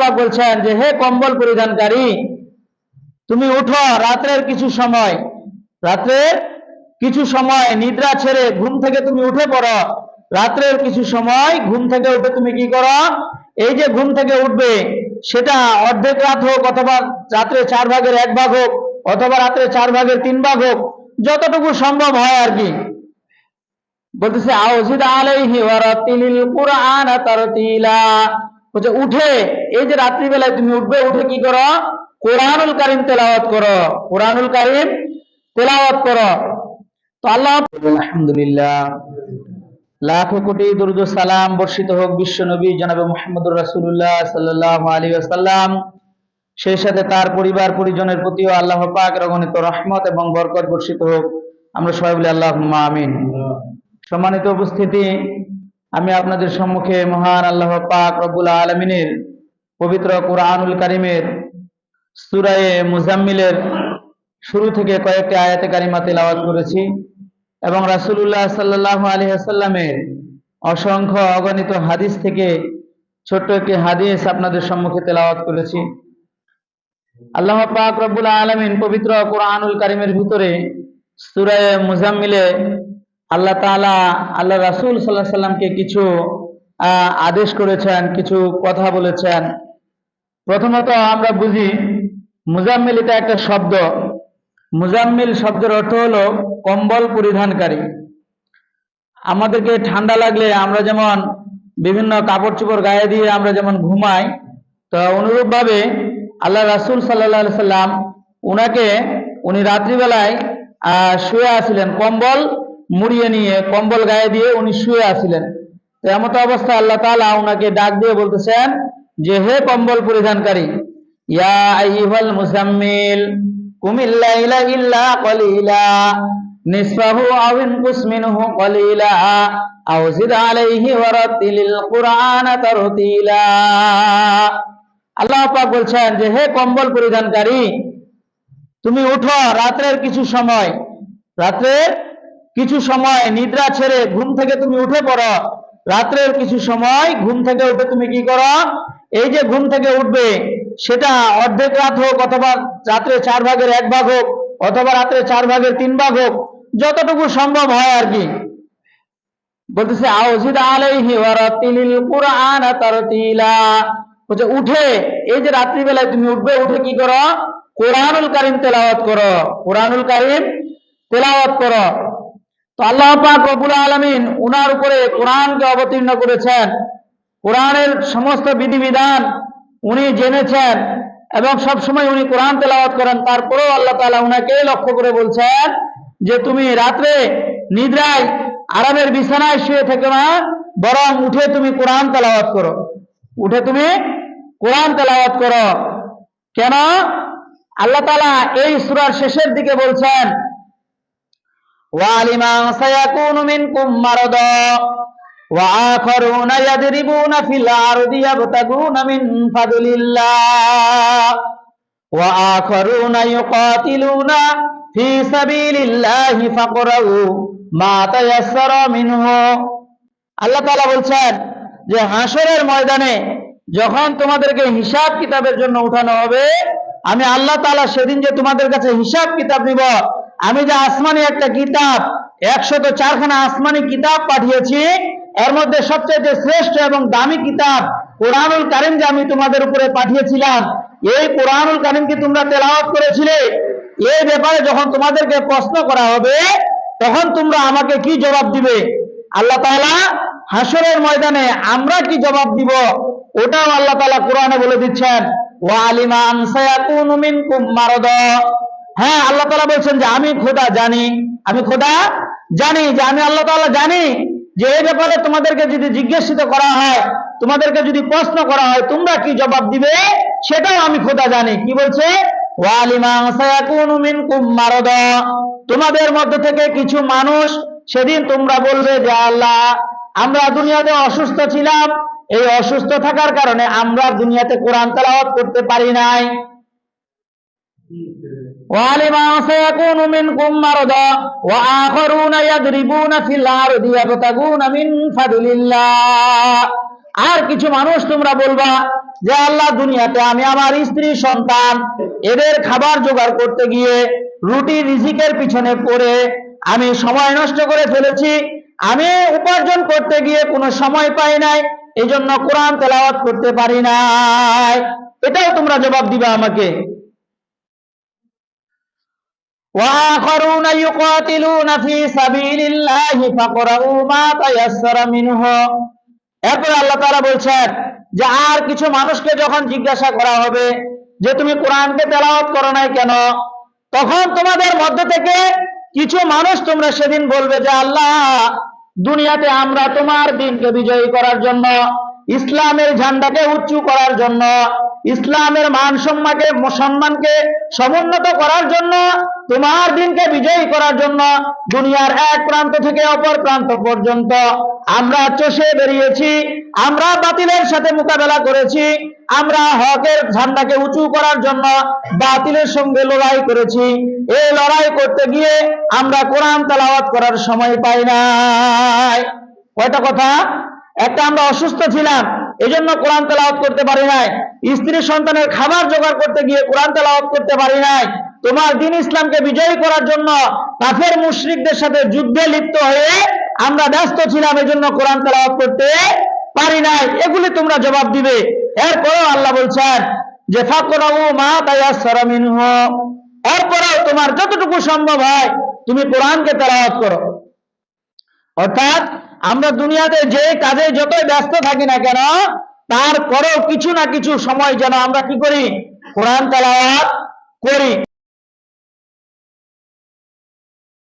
পাক বলছেন যে হে কম্বল পরিধানকারী, তুমি উঠো রাত্রের কিছু সময় নিদ্রা ছেড়ে ঘুম থেকে তুমি উঠে পড়ো। রাত্রের কিছু সময় ঘুম থেকে উঠে তুমি কি করো? এই যে ঘুম থেকে উঠবে সেটা অর্ধেক রাত হোক, অথবা রাত্রে 4/1 হোক, অথবা রাত্রে 4/3 হোক, যতটুকু সম্ভব হয় আর কি। বলতেছে আউজিদ আলাইহি ওয়ারাতিলিল কুরআন তারতিলা, বলছে উঠে এই যে রাত্রিবেলায় তুমি উঠবে, উঠে কি করো? কোরআনুল কারীম তেলাওয়াত করো, কোরআনুল কারীম তেলাওয়াত করো। তো আল্লাহ আলহামদুলিল্লাহ, লাখো কোটি দুরূদ ও সালাম বর্ষিত হোক বিশ্ব নবী জনাবে মুহাম্মদুর রাসূলুল্লাহ সাল্লাল্লাহু আলাইহি ওয়াসাল্লাম, সেই সাথে তার পরিবার পরিজনের প্রতিও আল্লাহ পাকের অগণিত রহমত এবং বরকত বর্ষিত হোক। আমরা সবাই বলি আল্লাহুম্মা আমিন। সম্মানিত উপস্থিতি, আমি আপনাদের সম্মুখে মহান আল্লাহ পাক রব্বুল আলামিনের পবিত্র কুরআনুল কারীমের সূরা মুজাম্মিলের শুরু থেকে কয়েকটি আয়াতে কারিমা তেলাওয়াত করেছি এবং রাসূলুল্লাহ সাল্লাল্লাহু আলাইহি ওয়াসাল্লামের অসংখ্য অগণিত হাদিস থেকে ছোট্ট একটি হাদিস আপনাদের সম্মুখে তেলাওয়াত করেছি। আল্লাহ পাক রব্বুল আলামিন পবিত্র কুরআনুল কারীমের ভিতরে সূরা মুজাম্মিলে আল্লাহ তাআলা আল্লাহ রাসূল সাল্লাল্লাহু আলাইহি ওয়াসাল্লামকে কিছু আদেশ করেছেন, কিছু কথা বলেছেন। প্রথমত আমরা বুঝি মুজাম্মিল এটা একটা শব্দ। মুজাম্মিল শব্দের অর্থ হলো কম্বল পরিধানকারী। আমাদেরকে ঠান্ডা লাগলে আমরা যেমন বিভিন্ন কাপড় চোপড় গায়ে দিয়ে আমরা যেমন ঘুমাই, তো অনুরূপভাবে আল্লাহ রাসূল সাল্লাল্লাহু আলাইহি সাল্লাম উনি রাত্রিবেলায় শুয়ে আছিলেন, কম্বল মুড়িয়ে নিয়ে, কম্বল গায়ে দিয়ে উনি শুয়ে আছিলেন। তো এমত অবস্থায় আল্লাহ তাআলা উনাকে ডাক দিয়ে বলতেছেন যে হে কম্বল পরিধানকারী, ইয়া আইয়ুহাল মুজাম্মিল কুমিল লাইলা ইল্লা কলিলা নিসফাহু আও ইনকুস মিনহু কলিলা আও জিদ আলাইহি ওয়ারাতিলিল কুরআন তারতিলা। আল্লাহ পাক বলছেন যে হে কম্বল পরিধানকারী, তুমি উঠো রাত্রের কিছু সময় নিদ্রা ছেড়ে ঘুম থেকে তুমি উঠে পড়ো। রাত্রের কিছু সময় ঘুম থেকে উঠে তুমি কি করো? এই যে ঘুম থেকে উঠবে সেটা অর্ধেক রাত হোক, অথবা রাত্রে 4/1 হোক, অথবা রাত্রে 4/3 হোক, যতটুকু সম্ভব হয় আর কি। বলতেছে আউজিদ আলাইহি ওয়ারাতিলিল কুরআন তারতিলা, বলছে উঠে এই যে রাত্রিবেলায় তুমি উঠবে, উঠে কি করো? কোরআনুল কারীম তেলাওয়াত করো, কোরআনুল কারীম তেলাওয়াত করো। তো আল্লাহ পাক রব্বুল আলামিন উনার উপরে কোরআনকে অবতীর্ণ করেছেন। কোরআনের সমস্ত বিধিবিধান উনি জেনেছেন এবং সব সময় উনি কোরআন তেলাওয়াত করেন। তারপরেও আল্লাহ তাআলা উনাকে লক্ষ্য করে বলছেন যে তুমি রাত্রে নিদ্রায় আরামের বিছানায় শুয়ে থেকো না, বরং উঠে তুমি কোরআন তেলাওয়াত করো, উঠে তুমি কোরআন তেলাওয়াত করো। কেন? আল্লাহ তাআলা এই সূরার শেষের দিকে বলছেন ওয়ালিমা সায়াকুনু মিনকুম মারাদা ওয়া আখারুনা ইয়াদরিবুনা ফিল আরদি ইয়াবতাগুনা মিন ফাদলিল্লাহ ওয়া আখারুনা ইউকাতিলুনা ফি সাবিলিল্লাহি ফাকরাউ মা তায়াসসারা মিনহু। আল্লাহ তাআলা বলছেন যে হাসরের ময়দানে যখন তোমাদেরকে হিসাব কিতাবের জন্য উঠানো হবে, আমি আল্লাহ তাআলা সেদিন যে তোমাদের কাছে হিসাব কিতাব নিব, আমি যে আসমানি একটা কিতাব 104খানা আসমানি কিতাব পাঠিয়েছি, এর মধ্যে সবচেয়ে শ্রেষ্ঠ এবং দামি কিতাব কোরআনুল কারীম যে আমি তোমাদের উপরে পাঠিয়েছিলাম, এই কোরআনুল কারীম কি তোমরা তেলাওয়াত করেছিলে? এই ব্যাপারে যখন তোমাদেরকে প্রশ্ন করা হবে, তখন তোমরা আমাকে কি জবাব দিবে? আল্লাহ তাআলা হাসরের ময়দানে আমরা কি জবাব দিব, ওটাও আল্লাহ তাআলা কোরআনে বলে দিচ্ছেন। ওয়ালিমা আন সায়াকুনু মিনকুম মারাদা, হ্যাঁ আল্লাহ তাআলা বলছেন যে আমি খোদা জানি যে আমি আল্লাহ তাআলা জানি যে এই ব্যাপারে তোমাদেরকে যদি জিজ্ঞাসিত করা হয়, তোমাদেরকে যদি প্রশ্ন করা হয়, তোমরা কি জবাব দিবে, সেটাও আমি খোদা জানি। কি বলছে? ওয়ালিমা সায়াকুনু মিনকুম মারাদা, তোমাদের মধ্য থেকে কিছু মানুষ সেদিন তোমরা বলবে যে আল্লাহ, আমরা দুনিয়াতে অসুস্থ ছিলাম, এই অসুস্থ থাকার কারণে আমরা দুনিয়াতে কোরআন তেলাওয়াত করতে পারি নাই। ওয়ালিমা সায়াকুনু মিনকুম মারাদা ওয়া আখারুনা ইয়াদরিবুনা ফিল আরদি ইয়াবতাগুনা মিন ফাদলিল্লাহ, আর কিছু মানুষ তোমরা বলবা যে আল্লাহ, দুনিয়াতে আমি আমার স্ত্রী সন্তান এদের খাবার জোগাড় করতে গিয়ে রুটি রিজিকের পিছনে পড়ে আমি সময় নষ্ট করে ফেলেছি, আমি উপার্জন করতে গিয়ে কোনো সময় পাই নাই, এই জন্য কোরআন তেলাওয়াত করতে পারি নাই। এটাও তোমরা জবাব দিবা আমাকে। وآخرون يقاتلون في سبيل الله فاقرؤوا ما تيسر منه। এরপর আল্লাহ তাআলা বলছেন যে আর কিছু মানুষকে যখন জিজ্ঞাসা করা হবে যে তুমি কোরআনকে তেলাওয়াত করো নাই কেন, তখন তোমাদের মধ্যে থেকে কিছু মানুষ তোমরা সেদিন বলবে যে আল্লাহ, দুনিয়াতে আমরা তোমার দিনকে বিজয়ী করার জন্য, ইসলামের ঝান্ডাকে উঁচু করার জন্য, ইসলামের মান সম্মানকে সমুন্নত করার জন্য, তোমার দিনকে বিজয়ী করার জন্য দুনিয়ার এক প্রান্ত থেকে অপর প্রান্ত পর্যন্ত আমরা চষে বেরিয়েছি, আমরা বাতিলের সাথে মোকাবেলা করেছি, আমরা হকের ঝান্ডাকে উঁচু করার জন্য বাতিলের সঙ্গে লড়াই করেছি। এই লড়াই করতে গিয়ে আমরা কোরআন তেলাওয়াত করার সময় পাই নাই। কয়টা কথা? একটা, আমরা অসুস্থ ছিলাম এজন্য কোরআন তেলাওয়াত করতে পারি নাই, স্ত্রী সন্তানের খাবার জোগাড় করতে গিয়ে কোরআন তেলাওয়াত করতে পারি নাই, তোমার দ্বীন ইসলামকে বিজয়ী করার জন্য কাফের মুশরিকদের সাথে যুদ্ধে লিপ্ত হয়ে আমরা ব্যস্ত ছিলাম, এজন্য কোরআন তেলাওয়াত করতে পারি নাই। এগুলি তোমরা জবাব দিবে। এরপরেও আল্লাহ বলছেন যে ফাকরাউ মা তায়াসসারা মিনহু, এরপরেও তোমার যতটুকু সম্ভব হয় তুমি কোরআনকে তেলাওয়াত করো। অর্থাৎ আমরা দুনিয়াতে যে কাজে যতই ব্যস্ত থাকি না কেন, তারপরেও কিছু না কিছু সময় যেন আমরা কি করি, কোরআন তেলাওয়াত করি।